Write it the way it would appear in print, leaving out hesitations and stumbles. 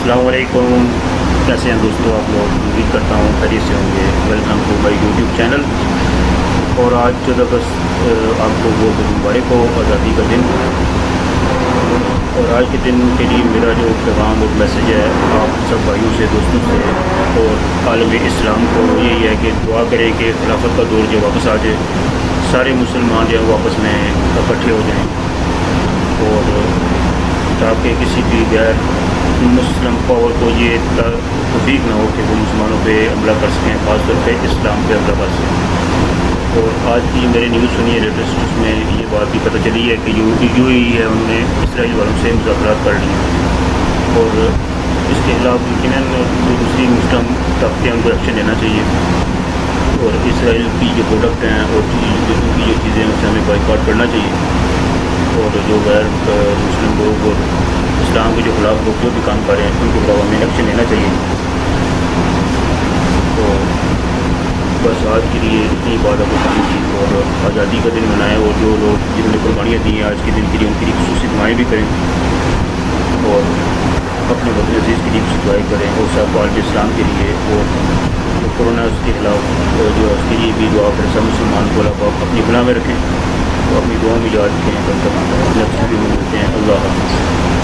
السلام علیکم، کیسے ہیں دوستوں آپ لوگ؟ امید کرتا ہوں خیریت سے ہوں گے۔ Welcome to my YouTube channel. اور آج 14 اگست آپ کو بہت بہت مبارک ہو، آزادی کا دن۔ اور آج کے دن کے لیے میرا جو پیغام اور میسیج ہے آپ سب بھائیوں سے، دوستوں سے اور عالم اسلام کو یہی ہے کہ دعا کریں کہ خلافت کا دور جو واپس آ جائے، سارے مسلمان جو ہے واپس میں اکٹھے ہو جائیں، اور تاکہ کسی بھی غیر مسلم پاور کو یہ توفیق نہ ہو کہ وہ مسلمانوں پہ حملہ کر سکیں، خاص طور پہ اسلام پہ حملہ کر سکیں۔ اور آج کی میری نیوز سنی ہے لیٹسٹ، اس میں یہ بات بھی پتہ چلی ہے کہ یو ہی ہے انہوں نے اسرائیل والوں سے مذاکرات کر لی ہیں، اور اس کے خلاف یقیناً جو دوسری مسلم طاقتیں ان کو ایکشن لینا چاہیے، اور اسرائیل کی جو پروڈکٹ ہیں اور ان کی جو چیزیں ہیں اسے ہمیں بائیکاٹ کرنا چاہیے، اور جو غیر مسلم لوگ اور اسلام کے جو خلاف لوگ جو بھی کام کر رہے ہیں ان کے خلاف ہمیں ایکشن لینا چاہیے۔ تو بس آج کے لیے اتنی بات آپ کو کرنی تھی، اور آزادی کا دن منائیں، اور جو لوگ جنہوں نے قربانیاں دی ہیں آج کے دن کے لیے ان کے لیے خصوصی دعائیں بھی کریں، اور اپنے وطن عزیز کے لیے خصوصی دعائیں کریں، اور سب عالم اسلام کے لیے، اور جو کورونا اس کے خلاف جو اس کے لیے بھی دعا کریں، سب مسلمان کو اللہ پاک اپنی پناہ میں رکھیں، تو اپنی دعاؤں میں یاد رکھیں۔ نیکسٹ ویڈیو میں ملتے ہیں، اللہ حافظ۔